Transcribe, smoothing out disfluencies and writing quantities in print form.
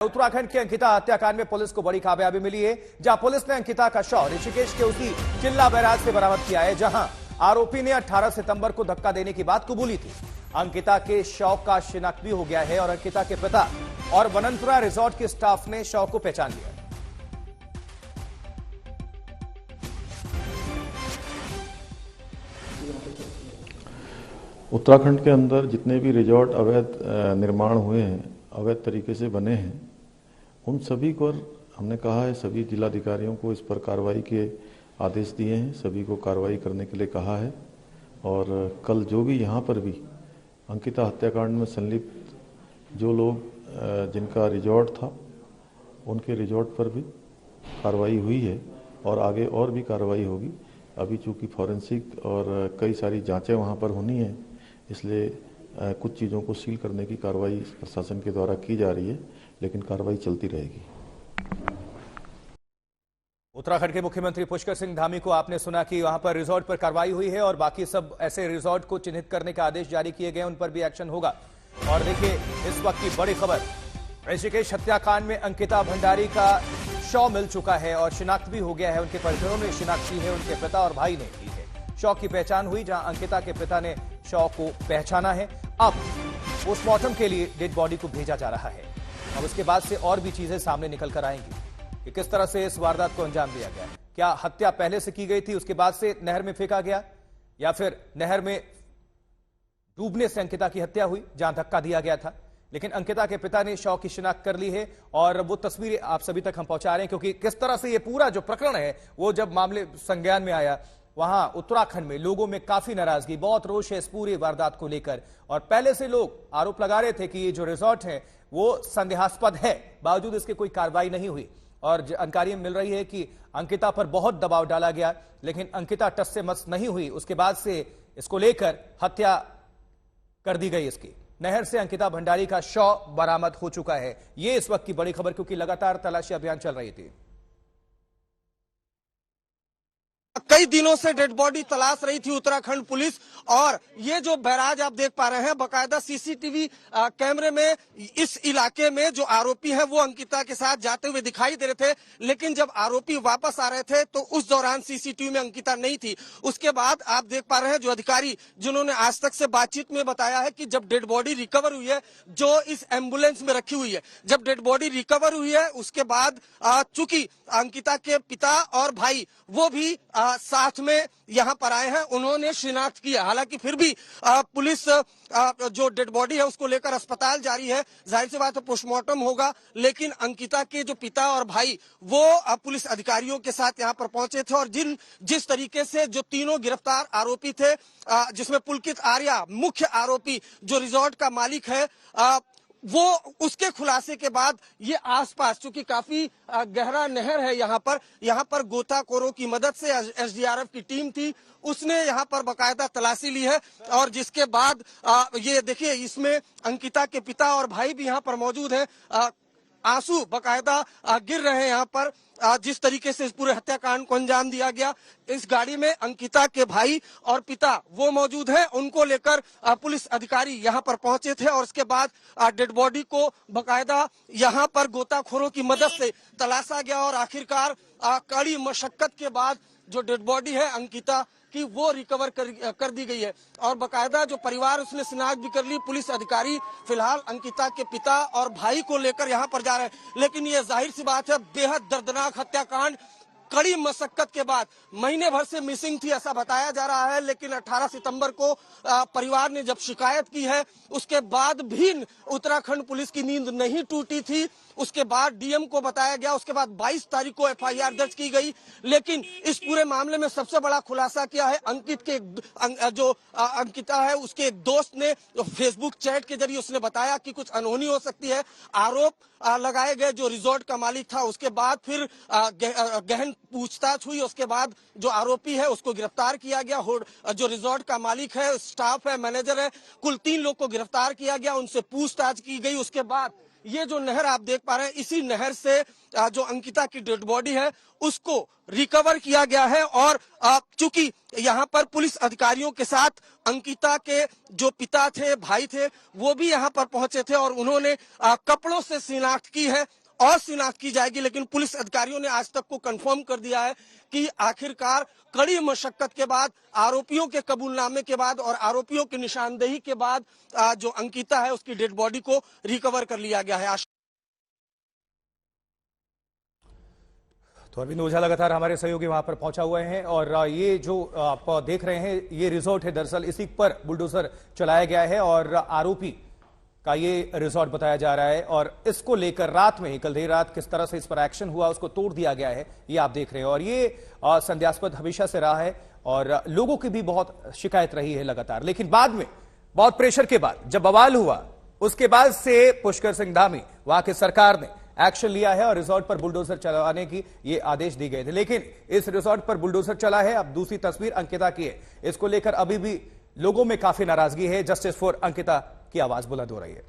उत्तराखंड के अंकिता हत्याकांड में पुलिस को बड़ी कामयाबी मिली है, जहां पुलिस ने अंकिता का शव ऋषिकेश के उसी चिल्ला बैराज से बरामद किया है, जहां आरोपी ने 18 सितंबर को धक्का देने की बात कबूली थी। अंकिता के शव का शिनाख्त भी हो गया है और अंकिता के पिता और वनंतरा रिजॉर्ट के स्टाफ ने शव को पहचान लिया। उत्तराखंड के अंदर जितने भी रिजॉर्ट अवैध निर्माण हुए हैं, अवैध तरीके से बने हैं, उन सभी को हमने कहा है, सभी जिलाधिकारियों को इस पर कार्रवाई के आदेश दिए हैं, सभी को कार्रवाई करने के लिए कहा है। और कल जो भी यहाँ पर भी अंकिता हत्याकांड में संलिप्त जो लोग जिनका रिजॉर्ट था, उनके रिजॉर्ट पर भी कार्रवाई हुई है और आगे और भी कार्रवाई होगी। अभी चूँकि फॉरेंसिक और कई सारी जांचें वहाँ पर होनी है, इसलिए कुछ चीज़ों को सील करने की कार्रवाई प्रशासन के द्वारा की जा रही है, लेकिन कार्रवाई चलती रहेगी। उत्तराखंड के मुख्यमंत्री पुष्कर सिंह धामी को आपने सुना कि वहां पर रिजॉर्ट पर कार्रवाई हुई है और बाकी सब ऐसे रिजॉर्ट को चिन्हित करने का आदेश जारी किए गए, उन पर भी एक्शन होगा। और देखिए इस वक्त की बड़ी खबर, ऋषिकेश हत्याकांड में अंकिता भंडारी का शव मिल चुका है और शिनाख्त भी हो गया है। उनके परिजनों ने शिनाख्त की है, उनके पिता और भाई ने की है। शव की पहचान हुई, जहां अंकिता के पिता ने शव को पहचाना है। अब पोस्टमार्टम के लिए डेड बॉडी को भेजा जा रहा है। अब उसके बाद से और भी चीजें सामने निकल कर आएंगी कि किस तरह से इस वारदात को अंजाम दिया गया। क्या हत्या पहले से की गई थी, उसके बाद से नहर में फेंका गया, या फिर नहर में डूबने से अंकिता की हत्या हुई जहां धक्का दिया गया था। लेकिन अंकिता के पिता ने शव की शिनाख्त कर ली है और वो तस्वीरें आप सभी तक हम पहुंचा रहे हैं, क्योंकि किस तरह से ये पूरा जो प्रकरण है वो जब मामले संज्ञान में आया, वहां उत्तराखंड में लोगों में काफी नाराजगी, बहुत रोष है इस पूरी वारदात को लेकर। और पहले से लोग आरोप लगा रहे थे कि ये जो रिजॉर्ट है वो संदेहास्पद है, बावजूद इसके कोई कार्रवाई नहीं हुई। और जानकारी मिल रही है कि अंकिता पर बहुत दबाव डाला गया, लेकिन अंकिता टस से मस नहीं हुई। उसके बाद से इसको लेकर हत्या कर दी गई। इसकी नहर से अंकिता भंडारी का शव बरामद हो चुका है। यह इस वक्त की बड़ी खबर, क्योंकि लगातार तलाशी अभियान चल रही थी। कई दिनों से डेड बॉडी तलाश रही थी उत्तराखंड पुलिस, और ये जो बैराज आप देख पा रहे हैं, बकायदा सीसीटीवी कैमरे में इस इलाके में जो आरोपी है वो अंकिता के साथ जाते हुए दिखाई दे रहे थे। लेकिन जब आरोपी वापस आ रहे थे तो उस दौरान सीसीटीवी में अंकिता नहीं थी। उसके बाद आप देख पा रहे हैं जो अधिकारी जिन्होंने आज तक से बातचीत में बताया है कि जब डेड बॉडी रिकवर हुई है, जो इस एम्बुलेंस में रखी हुई है, जब डेड बॉडी रिकवर हुई है उसके बाद चूंकि अंकिता के पिता और भाई वो भी साथ में यहां पर आए हैं, उन्होंने शिनाख्त किया। हालांकि फिर भी पुलिस जो डेड बॉडी है उसको लेकर अस्पताल जारी है। जाहिर सी बात है पोस्टमार्टम होगा, लेकिन अंकिता के जो पिता और भाई वो पुलिस अधिकारियों के साथ यहां पर पहुंचे थे। और जिस तरीके से जो तीनों गिरफ्तार आरोपी थे, जिसमें पुलकित आर्या मुख्य आरोपी जो रिजॉर्ट का मालिक है, वो उसके खुलासे के बाद ये आसपास, चूंकि काफी गहरा नहर है यहाँ पर गोताखोरों की मदद से एसडीआरएफ की टीम थी, उसने यहाँ पर बकायदा तलाशी ली है। और जिसके बाद ये देखिए, इसमें अंकिता के पिता और भाई भी यहाँ पर मौजूद हैं। आंसू बकायदा गिर रहे हैं यहाँ पर, जिस तरीके से इस पूरे हत्याकांड को अंजाम दिया गया। इस गाड़ी में अंकिता के भाई और पिता वो मौजूद हैं, उनको लेकर पुलिस अधिकारी यहाँ पर पहुंचे थे। और उसके बाद डेड बॉडी को बकायदा यहाँ पर गोताखोरों की मदद से तलाशा गया और आखिरकार कड़ी मशक्कत के बाद जो डेड बॉडी है अंकिता कि वो रिकवर कर दी गई है। और बकायदा जो परिवार उसने शिनाख्त भी कर ली। पुलिस अधिकारी फिलहाल अंकिता के पिता और भाई को लेकर यहाँ पर जा रहे हैं। लेकिन ये जाहिर सी बात है, बेहद दर्दनाक हत्याकांड, कड़ी मशक्कत के बाद, महीने भर से मिसिंग थी ऐसा बताया जा रहा है। लेकिन 18 सितंबर को परिवार ने जब शिकायत की है, उसके बाद भी उत्तराखंड पुलिस की नींद नहीं टूटी थी। उसके बाद डीएम को बताया गया, उसके बाद 22 तारीख को एफआईआर दर्ज की गई। लेकिन इस पूरे मामले में सबसे बड़ा खुलासा किया है अंकित के जो अंकिता है उसके एक दोस्त ने फेसबुक चैट के जरिए उसने बताया कि कुछ अनहोनी हो सकती है। आरोप लगाए गए जो रिजॉर्ट का मालिक था। उसके बाद फिर गहन पूछताछ हुई, उसके बाद जो आरोपी है उसको गिरफ्तार किया गया। जो रिजॉर्ट का मालिक है, स्टाफ है, मैनेजर है, कुल 3 लोग को गिरफ्तार किया गया, उनसे पूछताछ की गई। उसके बाद ये जो नहर आप देख पा रहे हैं, इसी नहर से जो अंकिता की डेड बॉडी है उसको रिकवर किया गया है। और चूंकि यहाँ पर पुलिस अधिकारियों के साथ अंकिता के जो पिता थे, भाई थे, वो भी यहाँ पर पहुंचे थे और उन्होंने कपड़ों से शिनाख्त की है और शिनाख्त की जाएगी। लेकिन पुलिस अधिकारियों ने आज तक को कंफर्म कर दिया है कि आखिरकार कड़ी मशक्कत के बाद, आरोपियों के कबूलनामे के बाद और आरोपियों की निशानदेही के बाद जो अंकिता है उसकी डेड बॉडी को रिकवर कर लिया गया है। तो अरविंद ओझा लगातार हमारे सहयोगी वहां पर पहुंचा हुए हैं और ये जो आप देख रहे हैं ये रिजॉर्ट है, दरअसल इसी पर बुलडोजर चलाया गया है और आरोपी का ये रिजॉर्ट बताया जा रहा है। और इसको लेकर रात में ही, कल देर रात किस तरह से इस पर एक्शन हुआ, उसको तोड़ दिया गया है, ये आप देख रहे हैं। और ये संदेहास्पद हमेशा से रहा है और लोगों की भी बहुत शिकायत रही है लगातार। लेकिन बाद में बहुत प्रेशर के बाद जब बवाल हुआ, उसके बाद से पुष्कर सिंह धामी, वहां की सरकार ने एक्शन लिया है और रिजॉर्ट पर बुलडोजर चलाने की ये आदेश दिए गए थे। लेकिन इस रिजॉर्ट पर बुलडोजर चला है। अब दूसरी तस्वीर अंकिता की है, इसको लेकर अभी भी लोगों में काफी नाराजगी है। जस्टिस फॉर अंकिता की आवाज बुलंद हो रही है।